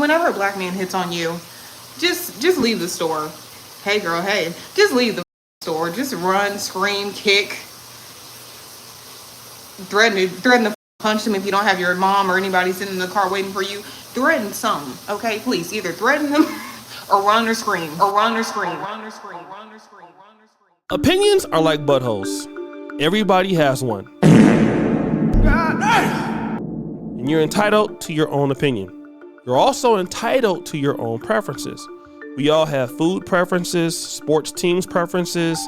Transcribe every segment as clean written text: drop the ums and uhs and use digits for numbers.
whenever a black man hits on you, just leave the store. Hey girl, hey, just leave the store. Just run, scream, kick, threaten to punch him if you don't have your mom or anybody sitting in the car waiting for you. Threaten something, okay? Please, either threaten them or run or scream, or run or scream, run or scream, run or scream, run or scream. Opinions are like buttholes. Everybody has one. And you're entitled to your own opinion. You're also entitled to your own preferences. We all have food preferences, sports teams preferences.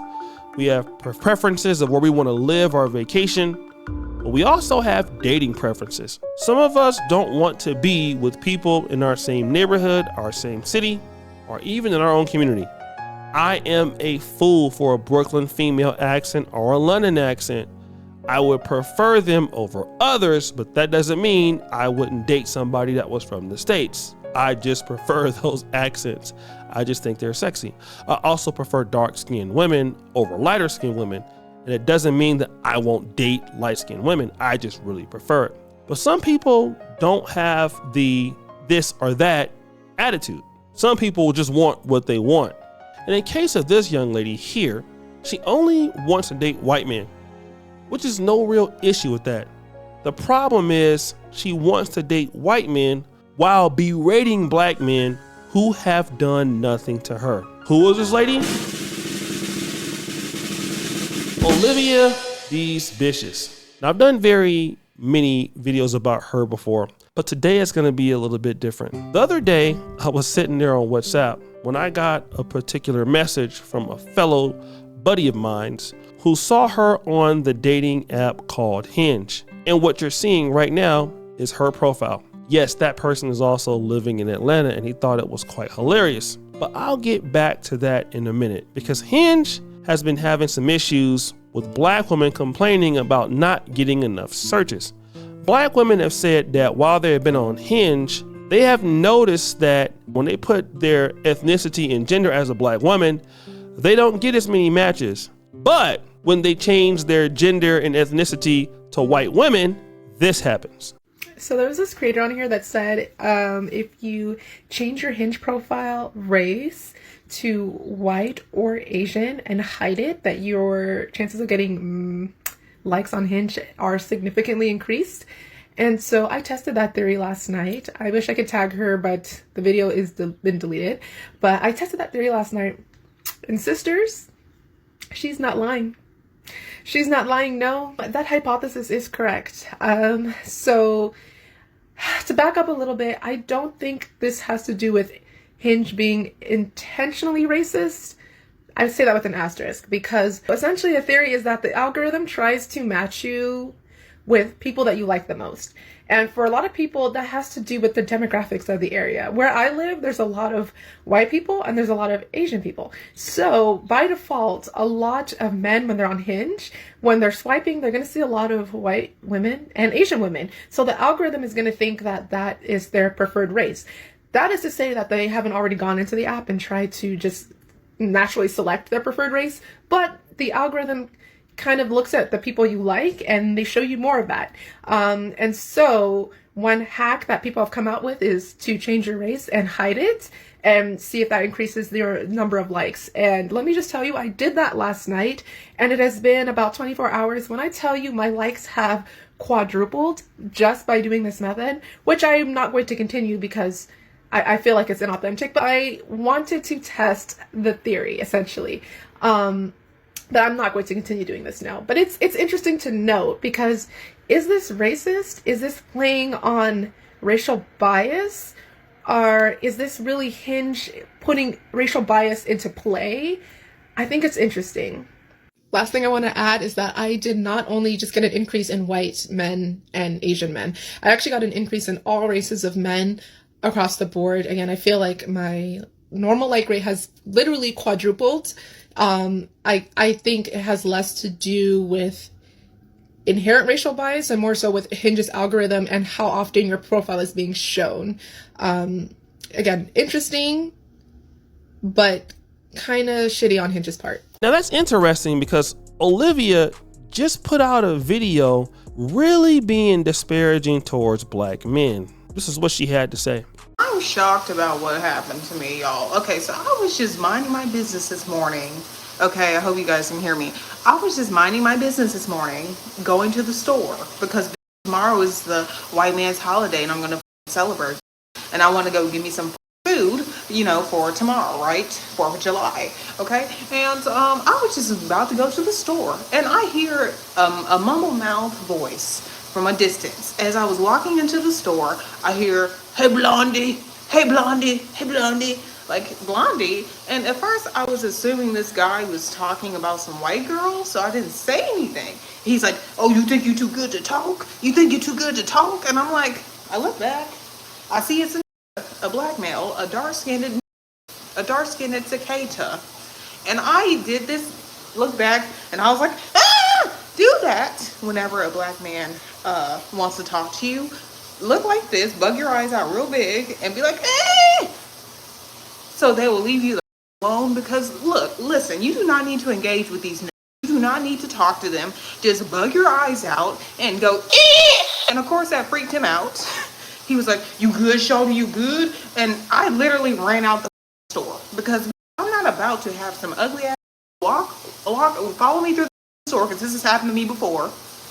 We have preferences of where we want to live our vacation. But we also have dating preferences. Some of us don't want to be with people in our same neighborhood, our same city, or even in our own community. I am a fool for a Brooklyn female accent or a London accent. I would prefer them over others, but that doesn't mean I wouldn't date somebody that was from the States. I just prefer those accents. I just think they're sexy. I also prefer dark-skinned women over lighter-skinned women. And it doesn't mean that I won't date light-skinned women. I just really prefer it. But some people don't have the this or that attitude. Some people just want what they want. And in case of this young lady here, she only wants to date white men, which is no real issue with that. The problem is she wants to date white men while berating black men who have done nothing to her. Who is this lady? Olivia These Bitches. Now, I've done very many videos about her before, but today it's going to be a little bit different. The other day, I was sitting there on WhatsApp when I got a particular message from a fellow buddy of mine who saw her on the dating app called Hinge. And what you're seeing right now is her profile. Yes, that person is also living in Atlanta, and he thought it was quite hilarious. But I'll get back to that in a minute, because Hinge has been having some issues with black women complaining about not getting enough searches. Black women have said that while they have been on Hinge, they have noticed that when they put their ethnicity and gender as a black woman, they don't get as many matches. But when they change their gender and ethnicity to white women, this happens. So there was this creator on here that said if you change your Hinge profile race to white or Asian and hide it, that your chances of getting likes on Hinge are significantly increased. And so I tested that theory last night. I wish I could tag her, but the video is been deleted. But I tested that theory last night. And sisters, she's not lying. She's not lying, no. That hypothesis is correct. So to back up a little bit, I don't think this has to do with Hinge being intentionally racist. I say that with an asterisk, because essentially the theory is that the algorithm tries to match you with people that you like the most. And for a lot of people, that has to do with the demographics of the area. Where I live, there's a lot of white people and there's a lot of Asian people. So by default, a lot of men, when they're on Hinge, when they're swiping, they're going to see a lot of white women and Asian women. So the algorithm is going to think that that is their preferred race. That is to say that they haven't already gone into the app and tried to just naturally select their preferred race, but the algorithm kind of looks at the people you like and they show you more of that. And so one hack that people have come out with is to change your race and hide it and see if that increases your number of likes. And let me just tell you, I did that last night and it has been about 24 hours. When I tell you my likes have quadrupled just by doing this method, which I am not going to continue because I feel like it's inauthentic, but I wanted to test the theory essentially. But I'm not going to continue doing this now. But it's interesting to note, because is this racist? Is this playing on racial bias? Or is this really Hinge putting racial bias into play? I think it's interesting. Last thing I want to add is that I did not only just get an increase in white men and Asian men. I actually got an increase in all races of men across the board. Again, I feel like my normal like rate has literally quadrupled. I think it has less to do with inherent racial bias and more so with Hinge's algorithm and how often your profile is being shown. Again, interesting, but kind of shitty on Hinge's part. Now that's interesting, because Olivia just put out a video really being disparaging towards black men. This is what she had to say. I I'm shocked about what happened to me, y'all. Okay, so I was just minding my business this morning. Okay, I hope you guys can hear me. I was just minding my business this morning, going to the store because tomorrow is the white man's holiday and I'm gonna celebrate. And I want to go give me some food, for tomorrow, right? 4th of July. Okay, and I was just about to go to the store, and I hear a mumble mouth voice from a distance. As I was walking into the store, I hear, "Hey Blondie, hey Blondie, hey Blondie," like Blondie. And at first, I was assuming this guy was talking about some white girl, so I didn't say anything. He's like, "Oh, you think you're too good to talk? You think you're too good to talk?" And I'm like, I look back, I see it's a black male, a dark-skinned cicada. And I did this, look back, and I was like, do that whenever a black man wants to talk to you. Look like this, bug your eyes out real big, and be like, eh! So they will leave you alone because, look, listen, you do not need to engage with these. You do not need to talk to them. Just bug your eyes out and go, eh! And of course that freaked him out. He was like, "You good, Shawty, you good?" And I literally ran out the store because I'm not about to have some ugly ass follow me through the store, because this has happened to me before,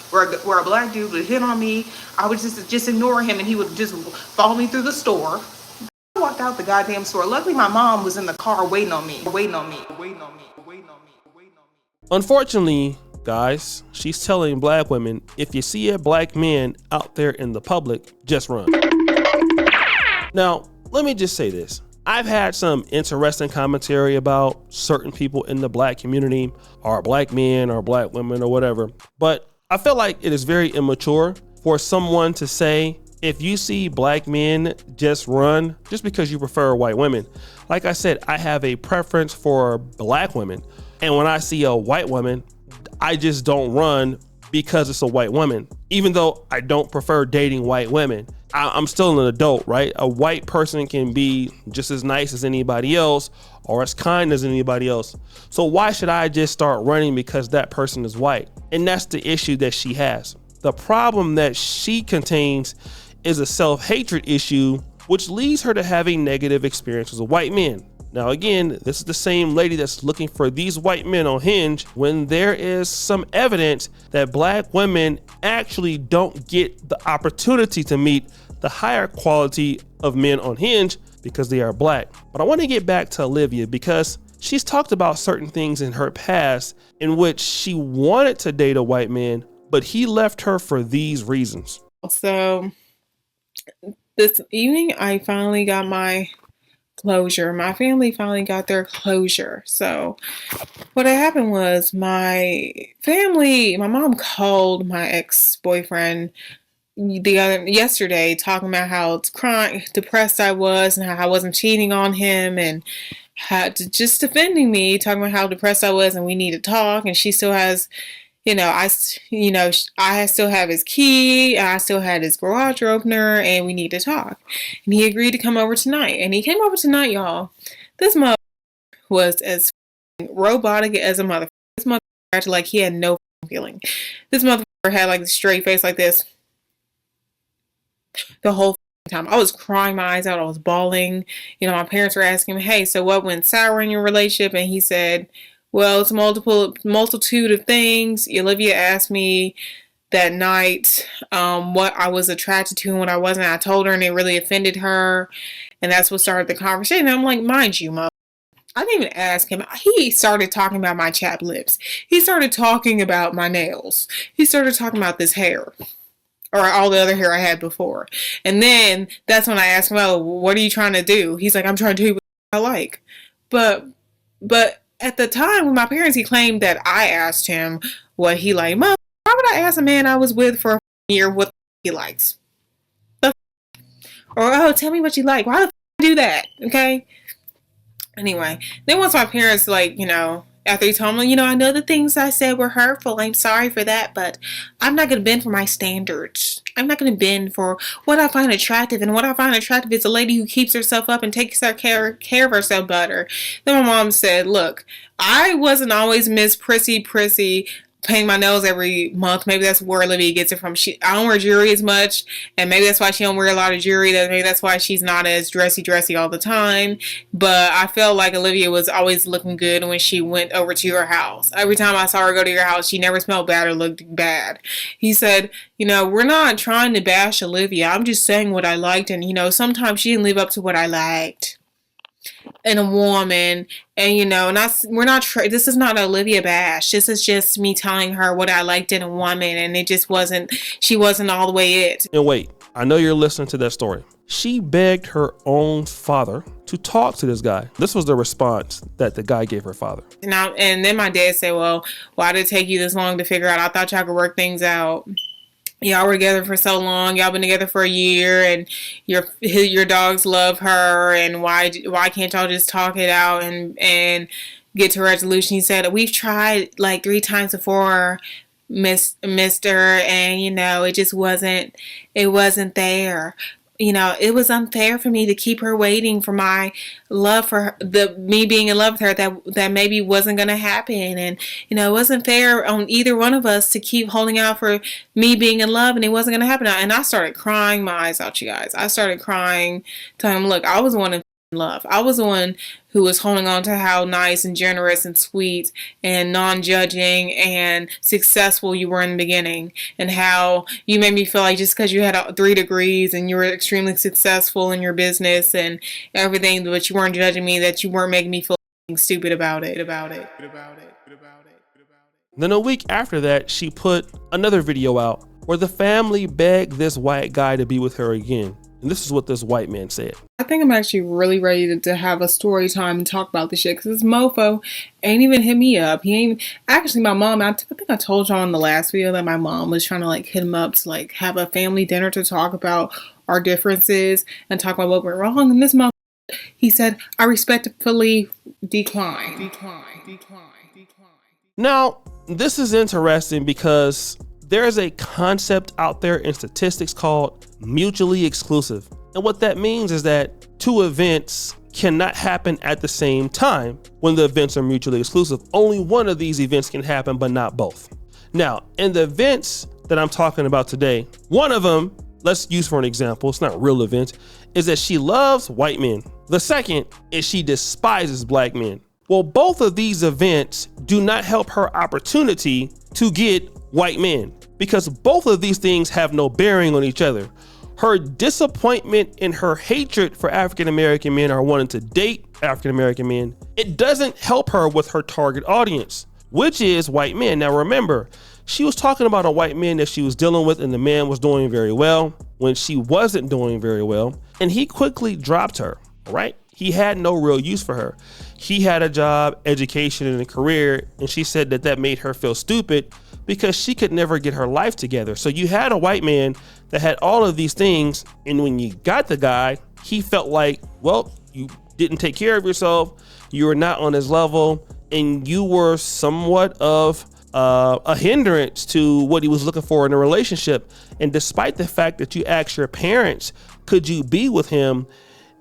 where a black dude would hit on me. I would just ignore him and he would just follow me through the store. I walked out the goddamn store. Luckily, my mom was in the car waiting on me. Unfortunately, guys, she's telling black women, if you see a black man out there in the public, just run. Now, let me just say this. I've had some interesting commentary about certain people in the black community, or black men or black women or whatever, but I feel like it is very immature for someone to say, if you see black men, just run, just because you prefer white women. Like I said, I have a preference for black women, and when I see a white woman, I just don't run because it's a white woman. Even though I don't prefer dating white women, I'm still an adult, right? A white person can be just as nice as anybody else or as kind as anybody else. So why should I just start running because that person is white? And that's the issue that she has. The problem that she contains is a self-hatred issue, which leads her to having negative experiences with white men. Now, again, this is the same lady that's looking for these white men on Hinge when there is some evidence that black women actually don't get the opportunity to meet the higher quality of men on Hinge because they are black. But I want to get back to Olivia because she's talked about certain things in her past in which she wanted to date a white man, but he left her for these reasons. So this evening, I finally got my closure. My family finally got their closure. So what had happened was my mom called my ex-boyfriend yesterday talking about how depressed I was and how I wasn't cheating on him, and just defending me, talking about how depressed I was and we need to talk. And she still has, I still have his key, I still had his garage opener, and we need to talk. And he agreed to come over tonight. And he came over tonight, y'all. This mother was as robotic as a mother. This mother acted like he had no feeling. This mother had like a straight face like this the whole time. I was crying my eyes out. I was bawling. My parents were asking him, "Hey, so what went sour in your relationship?" And he said, "Well, it's a multitude of things." Olivia asked me that night what I was attracted to and what I wasn't. I told her, and it really offended her, and that's what started the conversation. And I'm like, mind you, Mom, I didn't even ask him. He started talking about my chapped lips. He started talking about my nails. He started talking about this hair, or all the other hair I had before. And then that's when I asked him, "Oh, what are you trying to do?" He's like, "I'm trying to do what I like." But at the time with my parents, he claimed that I asked him what he liked. Mom, why would I ask a man I was with for a year what he likes? Or, "Oh, tell me what you like." Why the do that? Okay. Anyway, then once my parents, after he told me, "I know the things I said were hurtful. I'm sorry for that, but I'm not going to bend for my standards. I'm not going to bend for what I find attractive. And what I find attractive is a lady who keeps herself up and takes care of herself better." Then my mom said, "Look, I wasn't always Miss Prissy, paint my nails every month. Maybe that's where Olivia gets it from. I don't wear jewelry as much, and maybe that's why she don't wear a lot of jewelry. Maybe that's why she's not as dressy all the time. But I felt like Olivia was always looking good when she went over to your house. Every time I saw her go to your house, she never smelled bad or looked bad. He said, we're not trying to bash Olivia. I'm just saying what I liked, and sometimes she didn't live up to what I liked in a woman. And this is not Olivia bash. This is just me telling her what I liked in a woman, and she wasn't all the way it. And wait, I know you're listening to that story. She begged her own father to talk to this guy. This was the response that the guy gave her father. And then my dad said, well, why did it take you this long to figure out? I thought y'all could work things out. Y'all were together for so long. Y'all been together for a year, and your dogs love her. And why can't y'all just talk it out and get to a resolution? He said, we've tried like 3 times before, Mister, and it just wasn't there. It was unfair for me to keep her waiting for my love for her, me being in love with her, that maybe wasn't going to happen. And, it wasn't fair on either one of us to keep holding out for me being in love, and it wasn't going to happen. And I started crying my eyes out, you guys. I started crying, telling him, look, I was the one in love. I was the one who was holding on to how nice and generous and sweet and non-judging and successful you were in the beginning, and how you made me feel like just because you had 3 degrees and you were extremely successful in your business and everything, but you weren't judging me, that you weren't making me feel stupid about it. Then a week after that, she put another video out where the family begged this white guy to be with her again. And this is what this white man said. I think I'm actually really ready to have a story time and talk about this shit, because this mofo ain't even hit me up. He ain't actually, my mom, I think I told y'all in the last video that my mom was trying to hit him up to have a family dinner to talk about our differences and talk about what went wrong. And this mofo, he said, I respectfully decline. Now, this is interesting because there's a concept out there in statistics called mutually exclusive. And what that means is that 2 events cannot happen at the same time when the events are mutually exclusive. Only one of these events can happen, but not both. Now, in the events that I'm talking about today, one of them, let's use for an example, it's not real events, is that she loves white men. The second is she despises black men. Well, both of these events do not help her opportunity to get white men, because both of these things have no bearing on each other. Her disappointment and her hatred for African-American men or wanting to date African-American men, it doesn't help her with her target audience, which is white men. Now remember, she was talking about a white man that she was dealing with, and the man was doing very well when she wasn't doing very well, and he quickly dropped her, right? He had no real use for her. He had a job, education, and a career, and she said that made her feel stupid because she could never get her life together. So you had a white man that had all of these things, and when you got the guy, he felt like, well, you didn't take care of yourself, you were not on his level, and you were somewhat of a hindrance to what he was looking for in a relationship. And despite the fact that you asked your parents, could you be with him,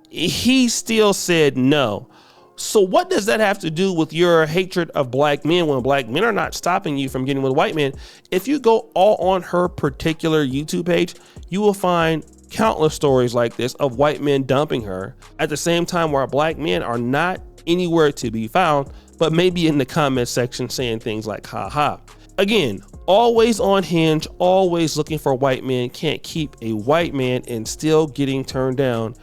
he still said no. So what does that have to do with your hatred of black men when black men are not stopping you from getting with white men? If you go all on her particular YouTube page, you will find countless stories like this of white men dumping her at the same time where black men are not anywhere to be found, but maybe in the comment section saying things like, ha ha. Again, always on Hinge, always looking for white men, can't keep a white man and still getting turned down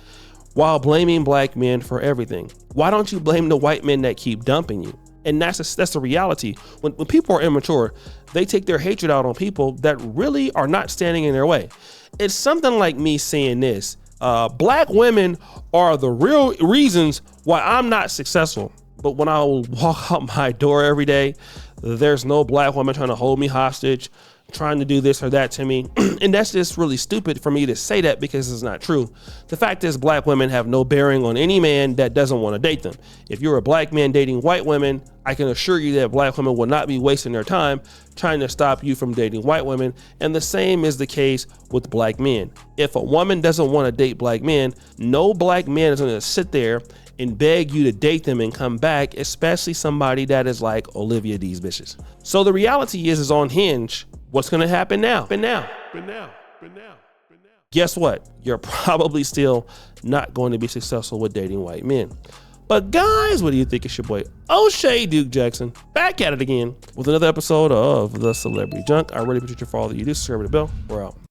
while blaming black men for everything. Why don't you blame the white men that keep dumping you? And that's the reality. When people are immature, they take their hatred out on people that really are not standing in their way. It's something like me saying this, black women are the real reasons why I'm not successful. But when I walk out my door every day, there's no black woman trying to hold me hostage, trying to do this or that to me. And that's just really stupid for me to say that because it's not true. The fact is black women have no bearing on any man that doesn't want to date them. If you're a black man dating white women, I can assure you that black women will not be wasting their time trying to stop you from dating white women. And the same is the case with black men. If a woman doesn't want to date black men, no black man is going to sit there and beg you to date them and come back, especially somebody that is like Olivia D's bitches. So the reality is on Hinge, what's going to happen now? Guess what? You're probably still not going to be successful with dating white men. But guys, what do you think? It's your boy O'Shea Duke Jackson back at it again with another episode of The Celebrity Junk. I really appreciate you for all that you do. Subscribe to the bell. We're out.